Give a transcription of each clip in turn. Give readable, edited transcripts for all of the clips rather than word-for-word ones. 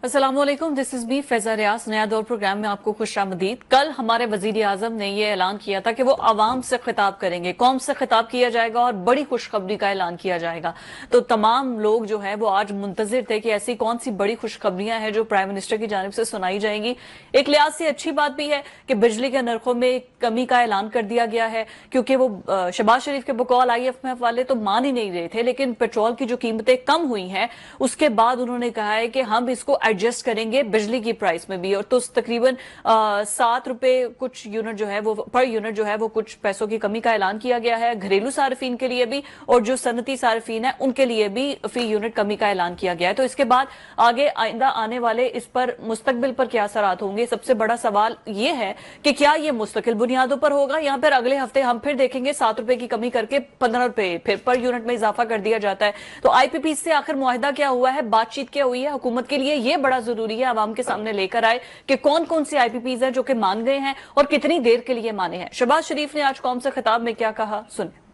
अस्सलामुअलैकुम, this is me Faiza रियाज। नया दौर प्रोग्राम में आपको खुशामदीद। कल हमारे वजीर आजम ने यह ऐलान किया था कि वो आवाम से खिताब करेंगे, कौम से खिताब किया जाएगा और बड़ी खुशखबरी का ऐलान किया जाएगा। तो तमाम लोग जो है वो आज मुंतजिर थे कि ऐसी कौन सी बड़ी खुशखबरियां हैं जो प्राइम मिनिस्टर की जानिब से सुनाई जाएंगी। एक लिहाज से अच्छी बात भी है कि बिजली के नरखों में कमी का ऐलान कर दिया गया है, क्योंकि वो शहबाज शरीफ के बकौल IMF वाले तो मान ही नहीं रहे थे, लेकिन पेट्रोल की जो कीमतें कम हुई हैं उसके बाद उन्होंने कहा है कि हम इसको एडजस्ट करेंगे बिजली की प्राइस में भी। और तो तकरीबन 7 रुपए कुछ यूनिट जो है वो पर यूनिट जो है वो कुछ पैसों की कमी का ऐलान किया गया है घरेलू सार्फिन के लिए भी, और जो सनती सार्फिन है उनके लिए भी फी यूनिट कमी का ऐलान किया गया है। तो इसके बाद आगे आइंदा आने वाले इस पर मुस्तकबिल पर क्या असरात होंगे, सबसे बड़ा सवाल ये है कि क्या ये मुस्तकिल बुनियादों पर होगा या फिर अगले हफ्ते हम फिर देखेंगे 7 रुपए की कमी करके 15 रुपए फिर पर यूनिट में इजाफा कर दिया जाता है। तो IPP से आखिर मुआहिदा क्या हुआ है, बातचीत क्या हुई है, हुकूमत के लिए यह बड़ा जरूरी है आवाम के सामने लेकर आए कि कौन कौन सी IPPs हैं जो कि मान गए हैं और कितनी देर के लिए माने हैं। शहबाज शरीफ ने आज कौम से खिताब में क्या कहा, सुने।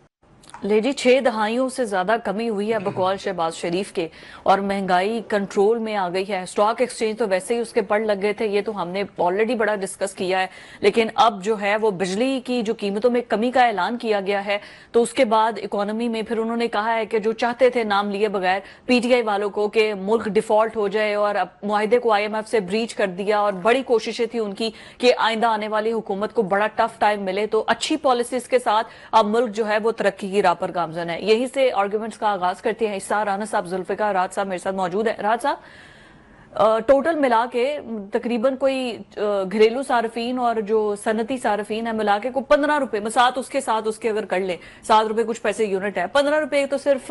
ले जी, 6 दहाइयों से ज्यादा कमी हुई है बकौल शहबाज शरीफ के, और महंगाई कंट्रोल में आ गई है। स्टॉक एक्सचेंज तो वैसे ही उसके पड़ लग गए थे, ये तो हमने ऑलरेडी बड़ा डिस्कस किया है। लेकिन अब जो है वो बिजली की जो कीमतों में कमी का ऐलान किया गया है, तो उसके बाद इकोनॉमी में फिर उन्होंने कहा है कि जो चाहते थे नाम लिए बगैर PTI वालों को कि मुल्क डिफॉल्ट हो जाए, और अब मुआहिदे को IMF से ब्रीच कर दिया, और बड़ी कोशिशें थी उनकी कि आइंदा आने वाली हुकूमत को बड़ा टफ टाइम मिले। तो अच्छी पॉलिसीज के साथ अब मुल्क जो है वो तरक्की की पर गामजन है। यही से आर्गुमेंट्स का आगाज करते हैं। इस्सा राना साहब, जुल्फिकार राज साहब मेरे साथ मौजूद है। राज साहब, टोटल मिला के तकरीबन कोई घरेलू सार्फिन और जो सनती सार्फिन है मिला के को 15 रुपए में साथ उसके अगर कर ले 7 रुपए कुछ पैसे यूनिट है, 15 रुपए तो सिर्फ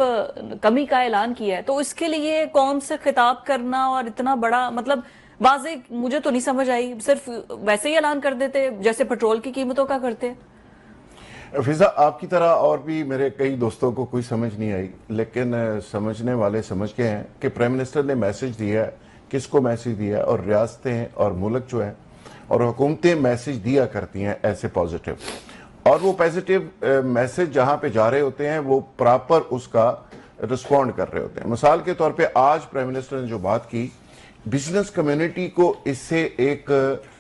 कमी का ऐलान किया है। तो इसके लिए कौम से खिताब करना और इतना बड़ा मतलब वाजे मुझे तो नहीं समझ आई। सिर्फ वैसे ही ऐलान कर देते जैसे पेट्रोल की कीमतों का करते। फिजा, आपकी तरह और भी मेरे कई दोस्तों को कोई समझ नहीं आई, लेकिन समझने वाले समझ गए हैं कि प्राइम मिनिस्टर ने मैसेज दिया है। किसको मैसेज दिया है? और रियासतें और मुल्क जो है और हुकूमतें मैसेज दिया करती हैं ऐसे पॉजिटिव, और वो पॉजिटिव मैसेज जहां पे जा रहे होते हैं वो प्रॉपर उसका रिस्पॉन्ड कर रहे होते हैं। मिसाल के तौर पर आज प्राइम मिनिस्टर ने जो बात की, बिजनेस कम्युनिटी को इससे एक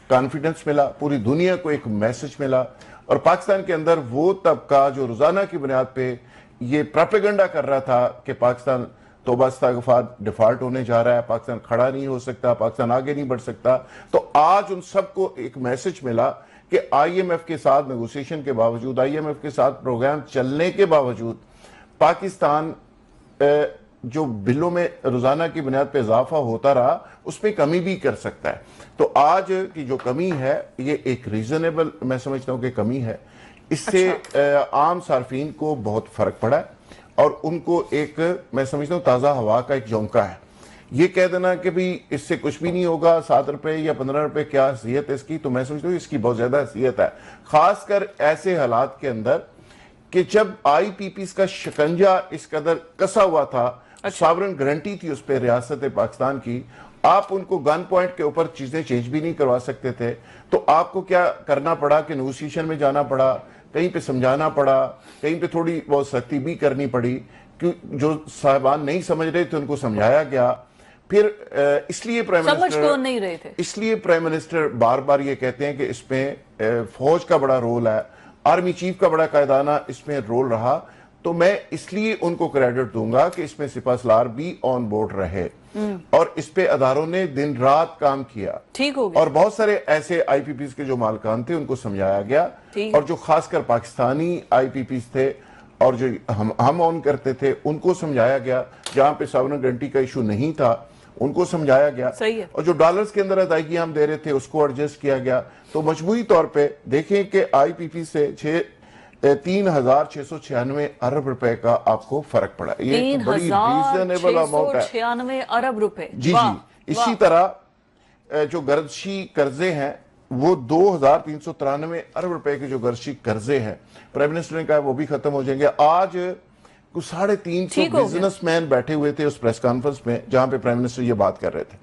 कॉन्फिडेंस मिला, पूरी दुनिया को एक मैसेज मिला, और पाकिस्तान के अंदर वो तबका जो रोजाना की बुनियाद पे ये प्रोपेगेंडा कर रहा था कि पाकिस्तान तौबा इस्तग़फ़ार डिफॉल्ट होने जा रहा है, पाकिस्तान खड़ा नहीं हो सकता, पाकिस्तान आगे नहीं बढ़ सकता, तो आज उन सबको एक मैसेज मिला कि IMF के साथ नेगोशिएशन के बावजूद, IMF के साथ प्रोग्राम चलने के बावजूद पाकिस्तान जो बिलों में रोजाना की बुनियाद पे इजाफा होता रहा उसमें कमी भी कर सकता है। तो आज की जो कमी है ये एक रीजनेबल, मैं समझता हूं कि कमी है। इससे आम सार्फिन को बहुत फर्क पड़ा है, और उनको एक, मैं समझता हूं, ताज़ा हवा का एक झोंका है। ये कह देना कि भी इससे कुछ भी नहीं होगा, 7 रुपए या 15 रुपए क्या हैसियत है इसकी, तो मैं समझता हूँ इसकी बहुत ज्यादा हैसियत है, खासकर ऐसे हालात के अंदर कि जब IPPs का शिकंजा इस कदर कसा हुआ था। सॉवरेन गारंटी थी उस पर रियासत पाकिस्तान की, आप उनको गन पॉइंट के ऊपर चीजें चेंज भी नहीं करवा सकते थे। तो आपको क्या करना पड़ा कि नेगोशिएशन में जाना पड़ा, कहीं पे समझाना पड़ा, कहीं पे थोड़ी बहुत सख्ती भी करनी पड़ी, क्योंकि जो साहिबान नहीं समझ रहे थे उनको समझाया गया। फिर इसलिए प्राइम मिनिस्टर नहीं रहे थे, इसलिए प्राइम मिनिस्टर बार बार ये कहते हैं कि इसमें फौज का बड़ा रोल है, आर्मी चीफ का बड़ा कायदाना इसमें रोल रहा। तो मैं इसलिए उनको क्रेडिट दूंगा कि इसमें सिपहसालार भी ऑन बोर्ड रहे, और इस पे अदारों ने दिन रात काम किया, ठीक हो गया। और बहुत सारे ऐसे IPPs के जो मालकान थे उनको समझाया गया, और जो खासकर पाकिस्तानी IPPs थे और जो हम ऑन करते थे उनको समझाया गया। जहां पे सॉवरेन गारंटी का इशू नहीं था उनको समझाया गया, सही है। और जो डॉलर्स के अंदर अदायगी हम दे रहे थे उसको एडजस्ट किया गया। तो मजबूरी तौर पे देखें कि IPP से 3,696 अरब रुपए का आपको फर्क पड़ा। ये बड़ी रीजनेबल अमाउंट है, 3,696 अरब रुपए। जी जी। इसी तरह जो गर्दशी कर्जे हैं वो 2,393 अरब रुपए के जो गर्दशी कर्जे हैं, प्राइम मिनिस्टर ने कहा वो भी खत्म हो जाएंगे। आज कुछ 350 बिजनेसमैन बैठे हुए थे उस प्रेस कॉन्फ्रेंस में जहां पे प्राइम मिनिस्टर ये बात कर रहे थे।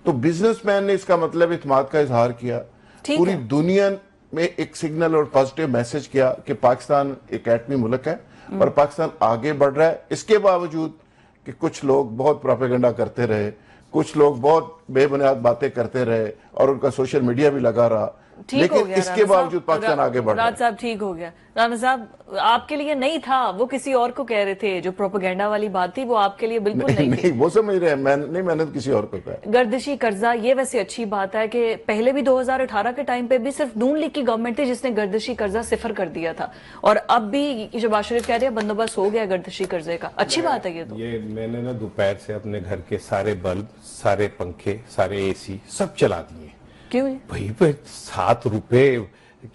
तो बिजनेसमैन ने इसका मतलब इत्मीनान का इजहार किया, पूरी दुनिया में एक सिग्नल और पॉजिटिव मैसेज किया कि पाकिस्तान एक एटमी मुल्क है और पाकिस्तान आगे बढ़ रहा है। इसके बावजूद कि कुछ लोग बहुत प्रोपेगेंडा करते रहे, कुछ लोग बहुत बेबुनियाद बातें करते रहे और उनका सोशल मीडिया भी लगा रहा, ठीक हो लेकिन गया इसके बावजूद पाकिस्तान आगे बढ़ रहा राज है। साहब, ठीक हो गया। राणा साहब, आपके लिए नहीं था, वो किसी और को कह रहे थे। जो प्रोपेगेंडा वाली बात थी वो आपके लिए बिल्कुल नहीं, नहीं थी। नहीं वो समझ रहे हैं, मैंने तो किसी और को कहा। गर्दिशी कर्जा, ये वैसे अच्छी बात है कि पहले भी 2018 के टाइम पे भी सिर्फ नून लीग की गवर्नमेंट थी जिसने गर्दिशी कर्जा सिफर कर दिया था, और अब भी शहबाज शरीफ कह रहे हैं बंदोबस्त हो गया गर्दिशी कर्जे का। अच्छी बात है ये तो। ये मैंने ना दोपहर से अपने घर के सारे बल्ब, सारे पंखे, सारे एसी सब चला दिए। क्यों? भाई पे 7 रुपए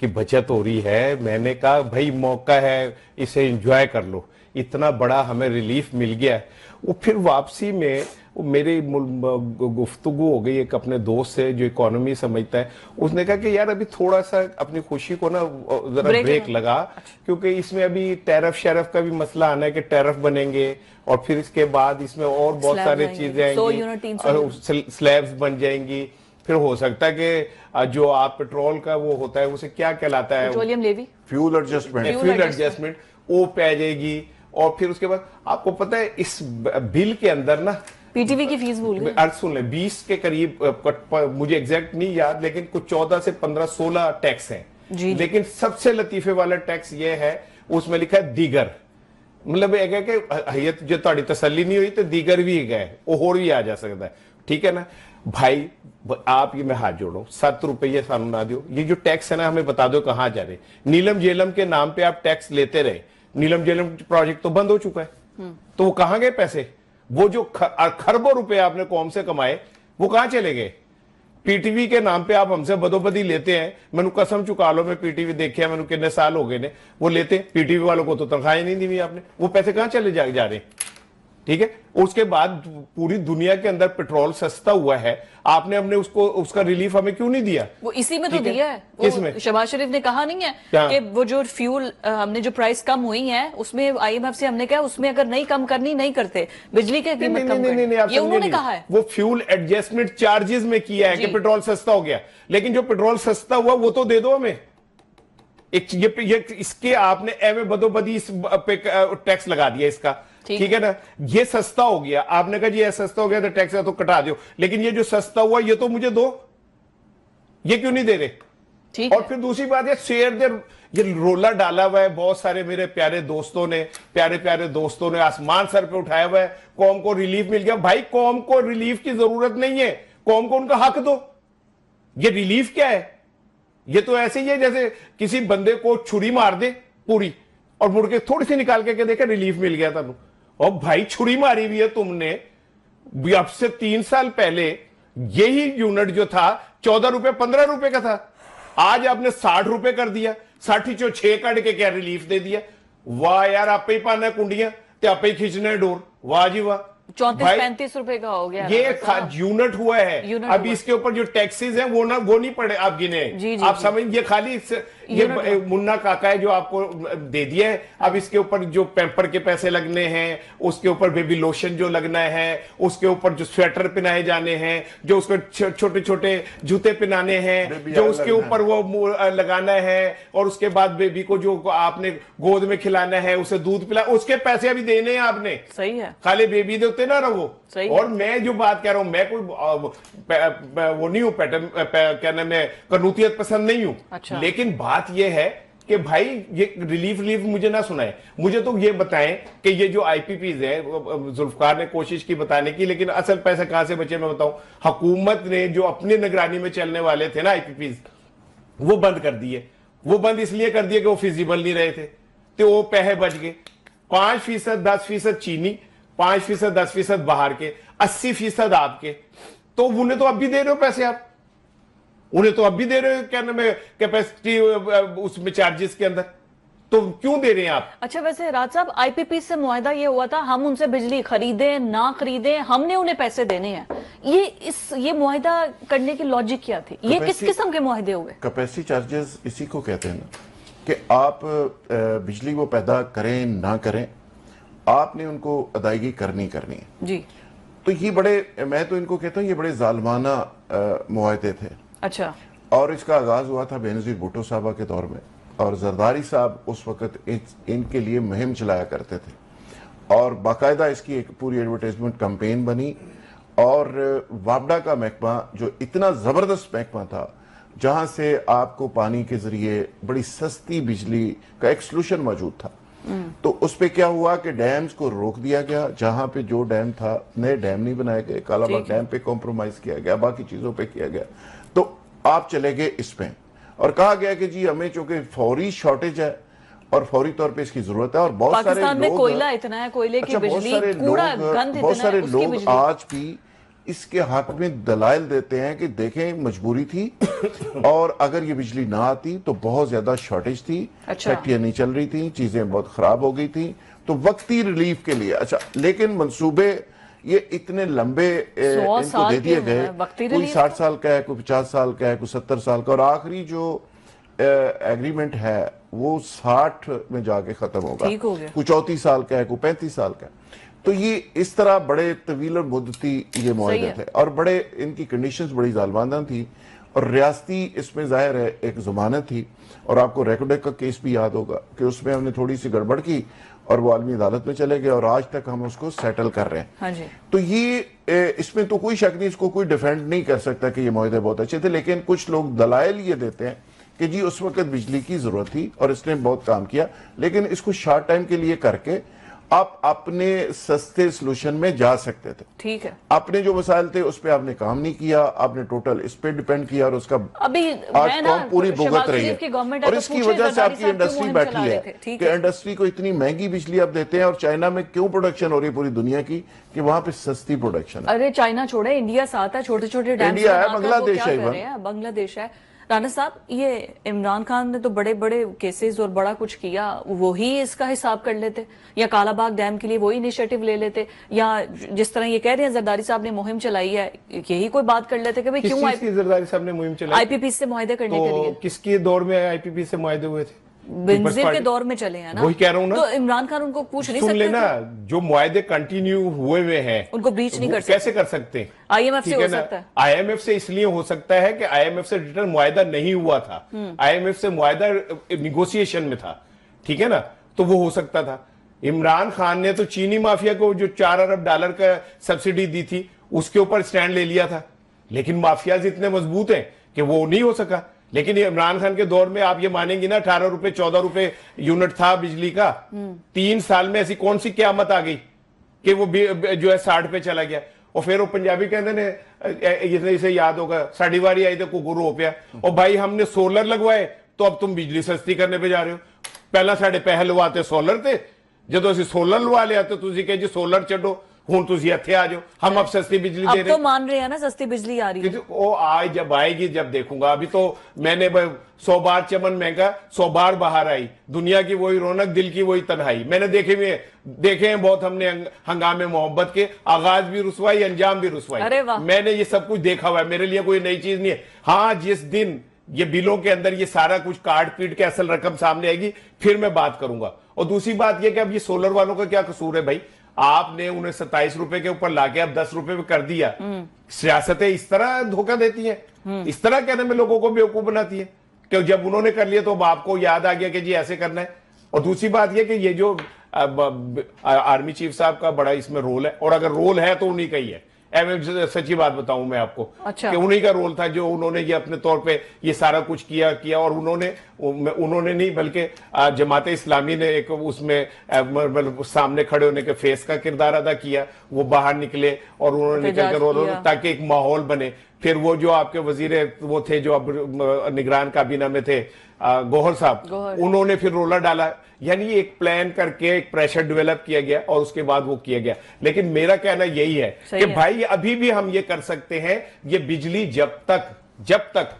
की बचत हो रही है। मैंने कहा भाई मौका है, इसे एंजॉय कर लो। इतना बड़ा हमें रिलीफ मिल गया है। वो फिर वापसी में मेरी गुफ्तगू हो गई एक अपने दोस्त से जो इकोनॉमी समझता है। उसने कहा कि यार अभी थोड़ा सा अपनी खुशी को ना जरा ब्रेक लगा, क्योंकि इसमें अभी टैरिफ शरफ का भी मसला आना है कि टैरिफ बनेंगे और फिर इसके बाद इसमें और बहुत सारी चीजें आएंगी, स्लैब्स बन जाएंगी। फिर हो सकता है कि जो आप पेट्रोल का वो होता है उसे क्या कहलाता है, पेट्रोलियम लेवी, फ्यूल एडजस्टमेंट, वो पै जाएगी। और फिर उसके बाद आपको पता है इस बिल के अंदर ना पीटीवी की फीस भूल गए। अर्थ सुन ले, 20 के करीब, मुझे एग्जैक्ट नहीं याद, लेकिन कुछ 14 से 15-16 टैक्स हैं। लेकिन सबसे लतीफे वाला टैक्स ये है, उसमें लिखा है दीगर। मतलब एक है कि जो ताड़ी तसल्ली नहीं हुई तो दीगर भी गए, और भी आ जा सकता है। ठीक है ना भाई, आप ये मैं हाथ जोड़ो, 7 रुपये सानू ना दो। ये जो टैक्स है ना, हमें बता दो कहां जा रहे। नीलम जेलम के नाम पे आप टैक्स लेते रहे, नीलम जेलम प्रोजेक्ट तो बंद हो चुका है, तो वो कहां गए पैसे? वो जो खरबों रुपए आपने कौम से कमाए वो कहां चले गए? पीटीवी के नाम पे आप हमसे बदोबदी लेते हैं। मैंने कसम चुका लो, मैं पीटीवी देखे, मैंने कितने साल हो गए ने वो लेते। पीटीवी वालों को तो तनख्वाहें नहीं दी आपने, वो पैसे कहां चले जा रहे हैं? ठीक है। उसके बाद पूरी दुनिया के अंदर पेट्रोल सस्ता हुआ है, आपने हमने उसका रिलीफ हमें क्यों नहीं दिया? वो इसी में तो दिया है। किसमें? शहबाज शरीफ ने कहा नहीं है कि वो जो फ्यूल हमने जो प्राइस कम हुई है उसमें आईएमएफ से हमने कहा उसमें अगर नहीं कम करनी नहीं करते, बिजली की कीमत कम करनी, ये उन्होंने कहा है। वो फ्यूल एडजस्टमेंट चार्जेस में किया है कि पेट्रोल सस्ता हो गया, लेकिन जो पेट्रोल सस्ता हुआ वो तो दे दो हमें। ये इसके आपने एवं बदोबदी इस पे टैक्स लगा दिया इसका। ठीक है ना, ये सस्ता हो गया, आपने कहा जी ये सस्ता हो गया तो टैक्स तो कटा दो, लेकिन ये जो सस्ता हुआ ये तो मुझे दो, ये क्यों नहीं दे रहे? ठीक और फिर दूसरी बात है शेयर दे, ये रोला डाला हुआ है बहुत सारे मेरे प्यारे दोस्तों ने, प्यारे दोस्तों ने आसमान सर पे उठाया हुआ है, कौम को रिलीफ मिल गया। भाई कौम को रिलीफ की जरूरत नहीं है, कौम को उनका हक दो। ये रिलीफ क्या है? ये तो ऐसे ही है जैसे किसी बंदे को छुरी मार दे पूरी और मुड़ के थोड़ी सी निकाल के देखा रिलीफ मिल गया था। और भाई छुरी मारी हुई है तुमने। अब से 3 साल पहले यही यूनिट जो था 14 रुपए 15 रुपए का था, आज आपने 60 रुपए कर दिया। 60 चो 6 काट के क्या रिलीफ दे दिया? वाह यार, आप ही पाना कुंडियां ते आप ही खींचना डोर। वाह जी वाह, 34-35 रुपए का हो गया। ये यूनिट हुआ है। अब इसके ऊपर जो टैक्सेस हैं वो नहीं पड़े, आप गिने। आप समझ, ये खाली ये मुन्ना काका है जो आपको दे दिया है। अब इसके ऊपर जो पैम्पर के पैसे लगने हैं, उसके ऊपर बेबी लोशन जो लगना है, उसके ऊपर जो स्वेटर पहनाए जाने हैं, जो उसको छोटे छोटे जूते पहनाने हैं, जो उसके ऊपर वो लगाना है, और उसके बाद बेबी को जो आपने गोद में खिलाना है, उसे दूध पिला, उसके पैसे अभी देने हैं आपने। सही है, खाली बेबी देते ना रहो। और मैं जो बात कह रहा हूं, मैं कोई वो नहीं हूं, क्या नाम है, कनूतियत पसंद नहीं हूं। अच्छा। लेकिन बात यह है कि भाई ये रिलीफ मुझे ना सुनाए, मुझे तो ये बताएं कि ये जो आईपीपीज है, जुल्फकार ने कोशिश की बताने की, लेकिन असल पैसा कहां से बचे मैं बताऊं। हुकूमत ने जो अपनी निगरानी में चलने वाले थे ना आईपीपीज, वो बंद कर दिए। वो बंद इसलिए कर दिए कि वो फिजिबल नहीं रहे थे, तो वो पैसे बच गए। 5%, 10% चीनी, 5%, 10% बाहर के, 80% आपके। तो उन्हें तो अब भी दे रहे हो पैसे, आप उन्हें तो अब भी दे रहे हो, क्या नाम है, कैपेसिटी उसमें चार्जेस के अंदर, तो क्यों दे रहे हैं आप? अच्छा, वैसे राज साहब, आईपीपी से मुआहदा ये हुआ था, हम उनसे बिजली खरीदें ना खरीदें, हमने उन्हें पैसे देने हैं। ये मुआहदा करने की लॉजिक क्या थी? ये किस किस्म के मुआहदे हुए? कैपेसिटी चार्जेस इसी को कहते हैं ना, कि आप बिजली वो पैदा करें ना करें, आपने उनको अदायगी करनी है जी। तो ये बड़े, मैं तो इनको कहता हूँ ये बड़े जालमाना मुआहदे थे। अच्छा। और इसका आगाज हुआ था बेनजीर भुट्टो साहबा के दौर में, और जरदारी साहब उस वक्त इनके लिए मुहिम चलाया करते थे, और बाकायदा इसकी एक पूरी एडवर्टाइजमेंट कैंपेन बनी, और वापडा का महकमा जो इतना जबरदस्त महकमा था, जहां से आपको पानी के जरिए बड़ी सस्ती बिजली का एक सोल्यूशन मौजूद था, तो उस पे क्या हुआ कि डैम्स को रोक दिया गया। जहां पे जो डैम था, नए डैम नहीं बनाए गए, कालाबाग डैम पे कॉम्प्रोमाइज किया गया, बाकी चीजों पे किया गया। तो आप चले गए इसमें और कहा गया कि जी हमें चूंकि फौरी शॉर्टेज है और फौरी तौर पे इसकी जरूरत है, और बहुत सारे पाकिस्तान में लोग, कोयला इतना है, कोयले की बिजली, कूड़ा गंद बहुत इतना है, सारे उसकी लोग बिजली। आज भी इसके हक में दलाइल देते हैं कि देखें मजबूरी थी और अगर ये बिजली ना आती तो बहुत ज्यादा शॉर्टेज थी, अच्छा। फैक्ट्रियां नहीं चल रही थी, चीजें बहुत खराब हो गई थी, तो वक्ती रिलीफ के लिए। अच्छा, लेकिन मंसूबे ये इतने लंबे इनको दे दिए गए, कोई 60 साल का है, कोई 50 साल का है, कोई 70 साल का, और आखिरी जो एग्रीमेंट है वो 60 में जाके खत्म होगा, कोई 34 साल का है, कोई 35 साल का है। तो ये इस तरह बड़े तवील और मुद्दती ये मुआहदे थे और बड़े इनकी कंडीशंस बड़ी जालमाना थी, और रियासती इसमें जाहिर है एक जमानत थी। और आपको रेकोडेक का केस भी याद होगा कि उसमें हमने थोड़ी सी गड़बड़ की और वो आलमी अदालत में चले गए और आज तक हम उसको सेटल कर रहे हैं। हाँ जी। तो ये इसमें तो कोई शक नहीं, इसको कोई डिफेंड नहीं कर सकता कि ये मुआहदे बहुत अच्छे थे, लेकिन कुछ लोग दलाइल ये देते हैं कि जी उस वक्त बिजली की जरूरत थी और इसने बहुत काम किया, लेकिन इसको शॉर्ट टाइम के लिए करके आप अपने सस्ते सोल्यूशन में जा सकते थे। ठीक है, अपने जो मसाइल थे उस पर आपने काम नहीं किया, आपने टोटल इस पे डिपेंड किया और उसका अभी आज कौम पूरी भुगत रही है। और इसकी वजह से आपकी इंडस्ट्री बैठी है कि इंडस्ट्री को इतनी महंगी बिजली आप देते हैं। और चाइना में क्यों प्रोडक्शन हो रही है पूरी दुनिया की, कि वहां पे सस्ती प्रोडक्शन है। अरे चाइना छोड़े, इंडिया साथ है, छोटे छोटे डैम, इंडिया है, बांग्लादेश है, बांग्लादेश है। राणा साहब, ये इमरान खान ने तो बड़े बड़े केसेस और बड़ा कुछ किया, वही इसका हिसाब कर लेते, या कालाबाग डैम के लिए वही इनिशिएटिव ले लेते, या जिस तरह ये कह रहे हैं जरदारी साहब ने मुहिम चलाई है, यही कोई बात कर लेते कि भाई क्यों जरदारी साहब ने मुहिम चलाई आईपीपी से मुआहदे करने के लिए। किसके दौर में आईपीपी से मुआहदे हुए थे? बेनजीर के दौर में चले हैं ना, वही कह रहा हूं ना। तो इमरान खान उनको पूछ नहीं सकते? सुन लेना, जो मुआहदे कंटिन्यू हुए हुए हैं उनको ब्रीच नहीं कर सकते। कैसे कर सकते हैं? आईएमएफ से हो सकता है। आईएमएफ से इसलिए हो सकता है कि आईएमएफ से रिटर्न मुआहदा नहीं हुआ था, आईएमएफ से मुआहदा निगोशिएशन में था, ठीक है ना, तो वो हो सकता था। इमरान खान ने तो चीनी माफिया को जो $4 अरब का सब्सिडी दी थी उसके ऊपर स्टैंड ले लिया था, लेकिन माफियाज इतने मजबूत हैं कि वो नहीं हो सका। लेकिन इमरान खान के दौर में आप ये मानेंगे ना, 18 रुपए 14 रुपए यूनिट था बिजली का। 3 साल में ऐसी कौन सी क्यामत आ गई कि वो जो है 60 पे चला गया। और फिर वो पंजाबी कहते ने, इसे याद होगा, साड़ी वारी आई तो कुकुर हो पिया। और भाई हमने सोलर लगवाए तो अब तुम बिजली सस्ती करने पे जा रहे हो। पहला साढ़े पैसे लवाते सोलर थे, जो असं सोलर लवा लिया तो तुझे कहे जी सोलर छो, हूं तुम इत्थे आ जाओ, हम अब सस्ती बिजली दे रहे। तो मान रहे हैं ना सस्ती बिजली आ रही है। वो आज जब आएगी जब देखूंगा। अभी तो मैंने 100 बार चमन महंगा 100 बार बाहर आई, दुनिया की वही रौनक, दिल की वही तन्हाई। मैंने देखे हैं बहुत, हमने हंगामे मोहब्बत के, आगाज भी रुसवाई, अंजाम भी रुसवाई। मैंने ये सब कुछ देखा हुआ है, मेरे लिए कोई नई चीज नहीं है। हाँ, जिस दिन ये बिलों के अंदर ये सारा कुछ काट पीट के असल रकम सामने आएगी फिर मैं बात करूंगा। और दूसरी बात यह कि अब ये सोलर वालों का क्या कसूर है भाई? आपने उन्हें 27 रुपए के ऊपर लाके अब 10 रुपए में कर दिया। सियासतें इस तरह धोखा देती हैं, इस तरह कहने में लोगों को बेवकूफ बनाती है कि जब उन्होंने कर लिया तो अब आपको याद आ गया कि जी ऐसे करना है। और दूसरी बात यह कि ये जो आर्मी चीफ साहब का बड़ा इसमें रोल है, और अगर रोल है तो उन्हीं का ही है। सच्ची बात बताऊं मैं आपको, अच्छा। कि उन्हीं का रोल था, जो उन्होंने ये अपने तौर पे ये सारा कुछ किया। और उन्होंने नहीं बल्कि जमाते इस्लामी ने एक उसमें सामने खड़े होने के फेस का किरदार अदा किया। वो बाहर निकले और उन्होंने निकल कर, ताकि एक माहौल बने। फिर वो जो आपके वजीर वो थे जो अब निगरान काबीना में थे, गौहर साहब, उन्होंने फिर रोलर डाला। यानी एक प्लान करके एक प्रेशर डेवलप किया गया और उसके बाद वो किया गया। लेकिन मेरा कहना यही है कि भाई अभी भी हम ये कर सकते हैं। ये बिजली जब तक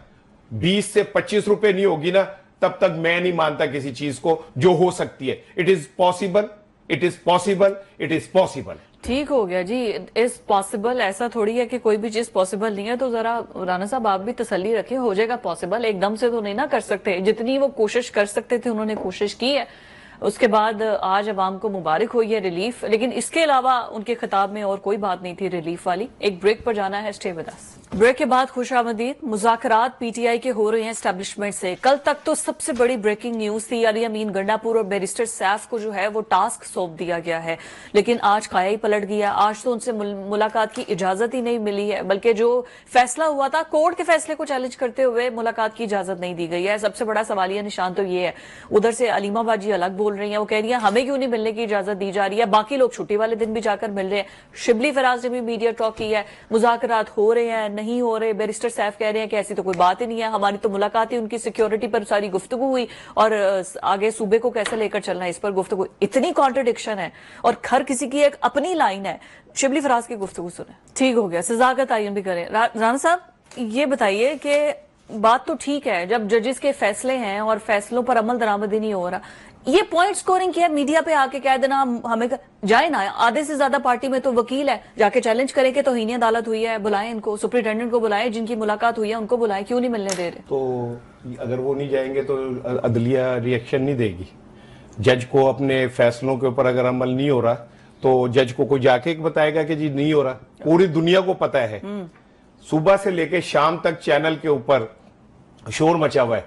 20 से 25 रुपए नहीं होगी ना, तब तक मैं नहीं मानता किसी चीज को जो हो सकती है। It is possible, it is possible, it is possible. ठीक हो गया जी, इज पॉसिबल। ऐसा थोड़ी है कि कोई भी चीज पॉसिबल नहीं है। तो जरा राणा साहब आप भी तसल्ली रखें, हो जाएगा पॉसिबल। एकदम से तो नहीं ना कर सकते, जितनी वो कोशिश कर सकते थे उन्होंने कोशिश की है। उसके बाद आज अवाम को मुबारक हुई है रिलीफ, लेकिन इसके अलावा उनके खिताब में और कोई बात नहीं थी रिलीफ वाली। एक ब्रेक पर जाना है, स्टे विद अस। ब्रेक के बाद खुशामदीद। मुज़ाकरात पीटीआई के हो रहे हैं एस्टेब्लिशमेंट से। कल तक तो सबसे बड़ी ब्रेकिंग न्यूज थी अली अमीन गंडापुर और बैरिस्टर सैफ को जो है वो टास्क सौंप दिया गया है, लेकिन आज खाया ही पलट गया। आज तो उनसे मुलाकात की इजाजत ही नहीं मिली है, बल्कि जो फैसला हुआ था कोर्ट के फैसले को चैलेंज करते हुए मुलाकात की इजाजत नहीं दी गई है। सबसे बड़ा सवालिया निशान तो ये है। उधर से अलीमा बाजी अलग बोल रही है, वो कह रही है हमें क्यों नहीं मिलने की इजाजत दी जा रही है, बाकी लोग छुट्टी वाले दिन भी जाकर मिल रहे हैं। शिबली फराज ने भी मीडिया टॉक की है, मुज़ाकरात हो रहे हैं नहीं हो रहे। बैरिस्टर सैफ कह रहे हैं कि ऐसी तो कोई बात ही नहीं है, हमारी तो मुलाकात ही उनकी सिक्योरिटी पर सारी गुफ्तगू हुई और आगे सूबे को कैसे लेकर चलना है इस पर गुफ्तगू। इतनी कॉन्ट्रडिक्शन है और हर किसी की एक अपनी लाइन है। शिबली फराज की गुफ्तगू सुने। ठीक हो गया, सजा का तयन भी करें। राना साहब ये बताइए कि बात तो ठीक है जब जजेस के फैसले हैं और फैसलों पर अमल दरामद ही नहीं हो रहा, ये पॉइंट स्कोरिंग किया मीडिया पे आके कह देना हमें जाए ना। आधे से ज्यादा पार्टी में तो वकील है, जाके चैलेंज करें कि तौहीन अदालत हुई है, बुलाएं इनको, सुप्रिंटेंडेंट को बुलाएं, जिनकी मुलाकात हुई है उनको बुलाएं, क्यों नहीं मिलने दे रहे? तो अगर वो नहीं जाएंगे तो अदलिया रिएक्शन नहीं देगी। जज को अपने फैसलों के ऊपर अगर अमल नहीं हो रहा तो जज को कोई जाके बताएगा कि जी नहीं हो रहा। पूरी दुनिया को पता है, सुबह से लेके शाम तक चैनल के ऊपर शोर मचा हुआ है,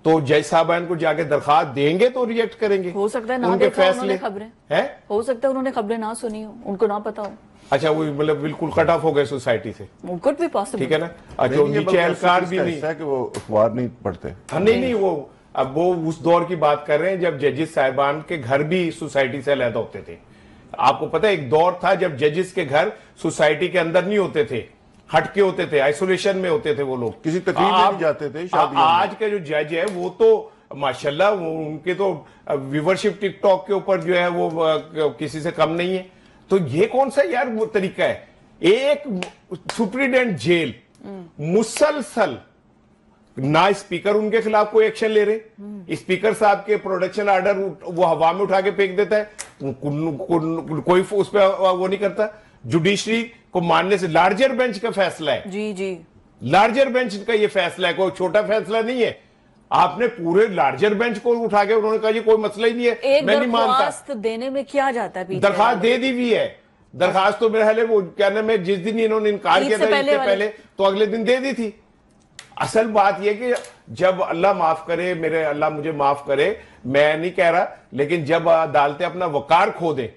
तो जज साहबान को जाके दरखास्त देंगे तो रिएक्ट करेंगे। हो सकता है ना उनके देखा फैसले उन्होंने खबरें हैं, हो सकता है उन्होंने खबरें ना सुनी हो, उनको ना पता हो। अच्छा वो मतलब बिल्कुल कट ऑफ हो गए सोसाइटी से, कुड भी पॉसिबल, ठीक है ना। अच्छा नीचे एहलकार भी नहीं है कि वो अखबार नहीं पढ़ते। नहीं वो अब वो उस दौर की बात कर रहे हैं जब जजेस साहिबान के घर भी सोसाइटी से अलग होते थे। आपको पता है एक दौर था जब जजेस के घर सोसाइटी के अंदर नहीं होते थे, हटके होते थे, आइसोलेशन में होते थे वो लोग, किसी तकलीफ में नहीं जाते थे। आज के जो जज है वो तो माशाल्लाह उनके तो व्यूवरशिप टिकटॉक के ऊपर जो है वो किसी से कम नहीं है। तो ये कौन सा यार वो तरीका है? एक सुप्रीडेंट जेल मुसलसल ना स्पीकर उनके खिलाफ कोई एक्शन ले रहे, स्पीकर साहब के प्रोडक्शन ऑर्डर वो हवा में उठा के फेंक देता है, कोई उस पर वो नहीं करता। जुडिशरी को मानने से लार्जर बेंच का फैसला है, जी जी लार्जर बेंच का ये फैसला है, कोई छोटा फैसला नहीं है। आपने पूरे लार्जर बेंच को उठा के उन्होंने कहा ये कोई मसला ही नहीं है, मैं नहीं मानता। दरख्वास्त देने में क्या जाता है? दरखास्त दे दी हुई है, दरखास्त तो मेरे ख्याल है वो क्या नाम है, जिस दिन इन्होंने इनकार किया था इससे पहले तो अगले दिन दे दी थी। असल बात यह कि जब अल्लाह माफ करे, मेरे अल्लाह मुझे माफ करे, मैं नहीं कह रहा, लेकिन जब अदालतें अपना वकार खो दें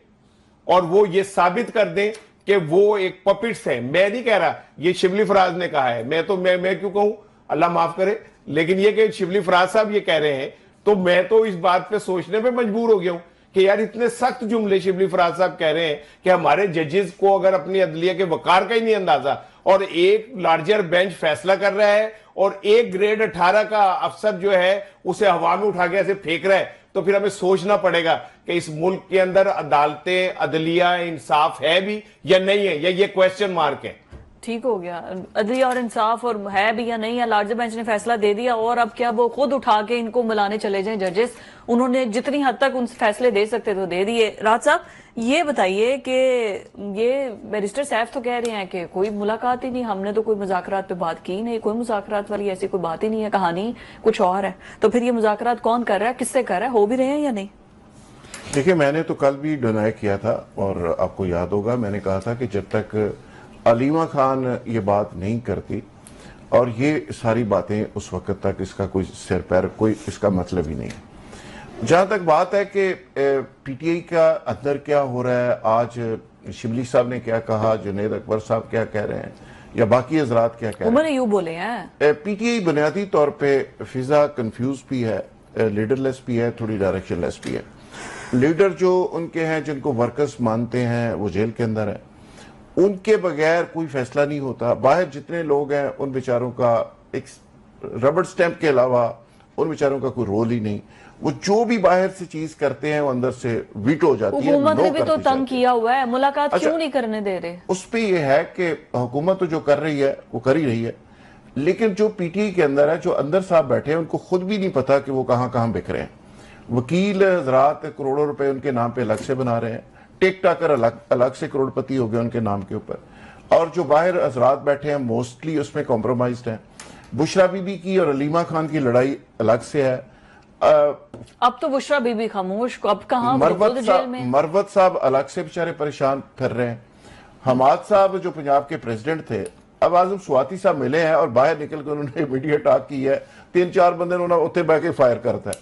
और वो ये साबित कर दें कि वो एक पपिट्स है, मैं नहीं कह रहा, ये शिबली फराज ने कहा है, मैं क्यों कहूं, अल्लाह माफ करे, लेकिन ये कि शिबली फराज साहब ये कह रहे हैं तो मैं तो इस बात पे सोचने पे मजबूर हो गया हूं कि यार इतने सख्त जुमले शिबली फराज साहब कह रहे हैं कि हमारे जजेस को अगर अपनी अदलिया के वकार का ही नहीं अंदाजा, और एक लार्जर बेंच फैसला कर रहा है और एक ग्रेड 18 का अफसर जो है उसे हवा में उठा के ऐसे फेंक रहा है, तो फिर हमें सोचना पड़ेगा कि इस मुल्क के अंदर अदालतें, अदलिया, इंसाफ है भी या नहीं है, या ये क्वेश्चन मार्क है। ठीक हो गया, अदलिया और इंसाफ और है भी या नहीं है, लार्जर बेंच ने फैसला दे दिया और अब क्या वो खुद उठा के इनको मिलाने चले जाएं जजेस? उन्होंने जितनी हद तक उन फैसले दे सकते तो दे दिए। राज साहब ये बताइए कि ये बैरिस्टर सैफ तो कह रहे हैं कि कोई मुलाकात ही नहीं, हमने तो कोई मुज़ाकरात पे बात की नहीं, कोई मुज़ाकरात वाली ऐसी कोई बात ही नहीं है, कहानी कुछ और है। तो फिर ये मुज़ाकरात कौन कर रहा है, किससे कर रहा है, हो भी रहे हैं या नहीं? देखिए मैंने तो कल भी डिनाई किया था और आपको याद होगा मैंने कहा था कि जब तक अलीमा खान ये बात नहीं करती और ये सारी बातें उस वक्त तक इसका कोई सिर पैर कोई इसका मतलब ही नहीं है। जहां तक बात है कि पीटीआई का अंदर क्या हो रहा है, आज शिबली साहब ने क्या कहा, जुनैद अकबर साहब क्या कह रहे हैं या बाकी हजरात क्या कह रहे हैं, यूं बोले हैं। पीटीआई बुनियादी तौर पे फिजा कंफ्यूज भी है, लीडरलेस भी है, थोड़ी डायरेक्शनलेस भी है। लीडर जो उनके हैं जिनको वर्कर्स मानते हैं वो जेल के अंदर है, उनके बगैर कोई फैसला नहीं होता। बाहर जितने लोग हैं उन बेचारों का एक रबड़ स्टैंप के अलावा उन बेचारों का कोई रोल ही नहीं। वो जो भी बाहर से चीज करते हैं वो अंदर से वीटो हो जाती है। हुकूमत ने भी तो तंग किया हुआ है, मुलाकात क्यों नहीं करने दे रहे? उस पे ये है कि हुकूमत तो जो कर रही है वो कर ही रही है, लेकिन जो पीटीआई के अंदर है, जो अंदर साहब बैठे हैं, उनको खुद भी नहीं पता कि वो कहां कहां बिक रहे हैं। वकील हजरात करोड़ों रुपए उनके नाम पे अलग से बना रहे हैं, टिक टाकर अलग से करोड़पति हो गए उनके नाम के ऊपर, और जो बाहर हजरात बैठे हैं मोस्टली उसमें कॉम्प्रोमाइज्ड हैं। बुशरा बीबी की और अलीमा खान की लड़ाई अलग से है। अब तो बुशरा बीबी खामोश, अब कहां मरवत साहब अलग से बेचारे परेशान फिर रहे हैं। हमाद साहब जो पंजाब के प्रेसिडेंट थे अब आजम स्वाति साहब मिले हैं और बाहर निकल कर उन्होंने मीडिया टॉक की है, 3-4 बंदे उन्होंने उत्ते बह के फायर करता है,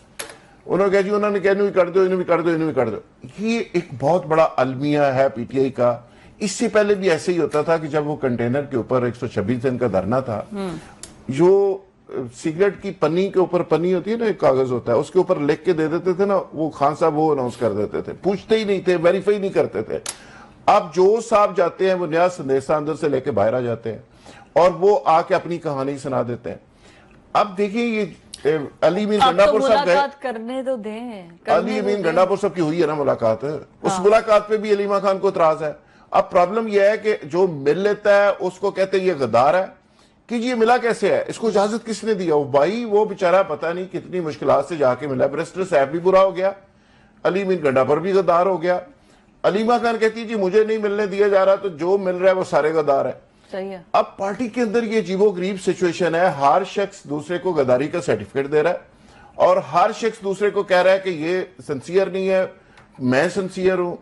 उन्होंने कहा जी उन्होंने कहा इन्हें भी कर दो, इन्हें भी कर दो, इन्हें भी कर दो। ये एक बहुत बड़ा अलमिया है पीटीआई का। इससे पहले भी ऐसे ही होता था कि जब वो कंटेनर के ऊपर 126 दिन का धरना था, जो सिगरेट की पन्नी के ऊपर पन्नी होती है ना, एक कागज होता है, उसके ऊपर लिख के दे देते थे ना, वो खान साहब वो अनाउंस कर देते थे, पूछते ही नहीं थे, वेरीफाई नहीं करते थे। अब जो साहब जाते हैं वो नया संदेशा अंदर से लेके बाहर आ जाते हैं और वो आके अपनी कहानी सुना देते हैं। अब देखिए ये अली मीन गंडापुर साहब गए, करने तो दें, अली मीन गंडापुर साहब की हुई है ना मुलाकात, उस मुलाकात पे भी अलीमा खान को इतराज है। अब प्रॉब्लम यह है कि जो मिल लेता है उसको कहते हैं ये गद्दार है कि जी ये मिला कैसे है, इसको इजाजत किसने दिया? वो भाई वो बेचारा पता नहीं कितनी मुश्किलात से जाके मिला। बैरिस्टर साहब भी बुरा हो गया, अली मीन गंडापुर भी गद्दार हो गया। अलीमा खान कहती है जी मुझे नहीं मिलने दिया जा रहा, तो जो मिल रहा है वो सारे गद्दार है। सही है। अब पार्टी के अंदर ये अजीबोगरीब सिचुएशन है, हर शख्स दूसरे को गद्दारी का सर्टिफिकेट दे रहा है और हर शख्स दूसरे को कह रहा है कि ये सिंसियर नहीं है, मैं सिंसियर हूं।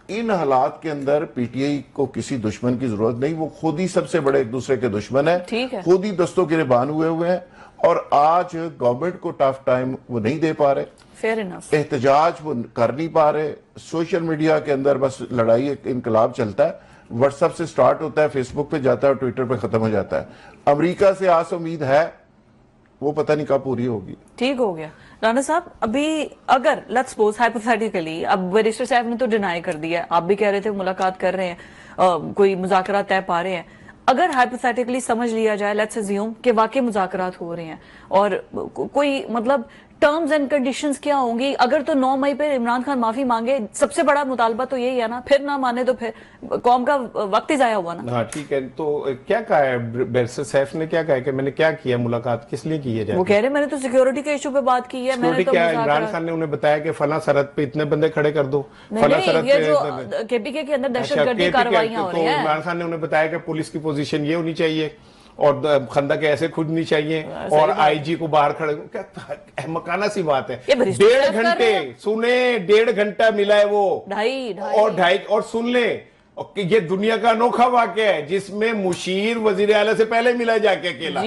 इन हालात के अंदर पीटीआई को किसी दुश्मन की जरूरत नहीं, वो खुद ही सबसे बड़े एक दूसरे के दुश्मन है, खुद ही दस्तों गिरबान हुए हैं और आज गवर्नमेंट को टफ टाइम वो नहीं दे पा रहे, फेयर इनफ एहतजाज वो कर नहीं पा रहे। सोशल मीडिया के अंदर बस लड़ाई, एक इनकलाब चलता है, व्हाट्सएप से स्टार्ट होता है, फेसबुक पे जाता है और ट्विटर पे खत्म हो जाता है। अमेरिका से आस उम्मीद है, वो पता नहीं कब पूरी होगी। ठीक हो गया। राणा साहब, अभी अगर लेट्स सपोज हाइपोथेटिकली, अब बैरिस्टर साहब ने तो डिनाई कर दिया, आप भी कह रहे थे मुलाकात कर रहे हैं, कोई मुज़ाकरात तय पा रहे हैं, अगर हाइपोथेटिकली समझ लिया जाए, लेट्स अज्यूम कि वाकई मुज़ाकरात हो रहे हैं और कोई मतलब टर्म्स एंड कंडीशंस क्या होंगी? अगर तो 9 मई पे इमरान खान माफी मांगे, सबसे बड़ा मुतालबा तो यही है ना, फिर ना माने तो फिर कौम का वक्त ही जाया हुआ ना। हाँ ठीक है, तो क्या कहा है बैरिस्टर सैफ ने, क्या कहा है कि मैंने क्या किया, मुलाकात किस लिए की है? वो कह रहे मैंने तो सिक्योरिटी के इशू पे बात की है, मैंने तो इमरान खान ने उन्हें बताया कि फला सरहद पे इतने बंदे खड़े कर दो, फला सरहद पे जो केपीके के अंदर दहशतगर्दी कार्रवाइयां हो रही हैं, इमरान खान ने उन्हें बताया कि पुलिस की पोजीशन ये होनी चाहिए और खंदक ऐसे खुदनी चाहिए और आईजी को बाहर खड़े, क्या अहमकाना सी बात है। 1.5 घंटे सुने, 1.5 घंटा मिला है वो, ढाई और सुन ले, ये दुनिया का अनोखा वाकया है जिसमें मुशीर वजीर आला से पहले मिला जाके अकेला।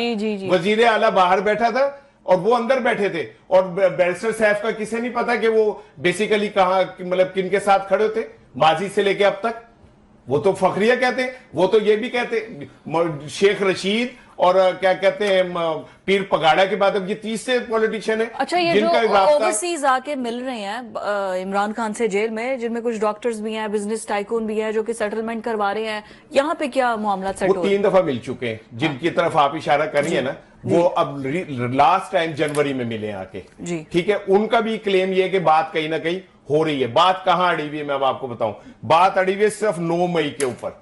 वजीर आला बाहर बैठा था और वो अंदर बैठे थे और बैरिस्टर साहब का किसे नहीं पता कि वो बेसिकली कहां, मतलब किन के साथ खड़े थे माजी से लेके अब तक। वो तो फखरिया कहते हैं, वो तो ये भी कहते शेख रशीद और क्या कहते हैं पीर पगाड़ा के बाद अब ये तीसरे पॉलिटिशियन है। अच्छा, ये जो ओवरसीज आके मिल रहे हैं इमरान खान से जेल में, जिनमें कुछ डॉक्टर्स भी हैं, बिजनेस टाइकून भी है, जो कि सेटलमेंट करवा रहे हैं, यहाँ पे क्या मामला सेट हो रहा है? 3 दफा मिल चुके हैं, जिनकी तरफ आप इशारा कर रही है ना, वो अब लास्ट टाइम जनवरी में मिले आके, ठीक है। उनका भी क्लेम ये कि बात कहीं ना कहीं हो रही है। बात कहां अड़ी हुई है मैं अब आपको बताऊं, बात अड़ी हुई है सिर्फ 9 मई के ऊपर,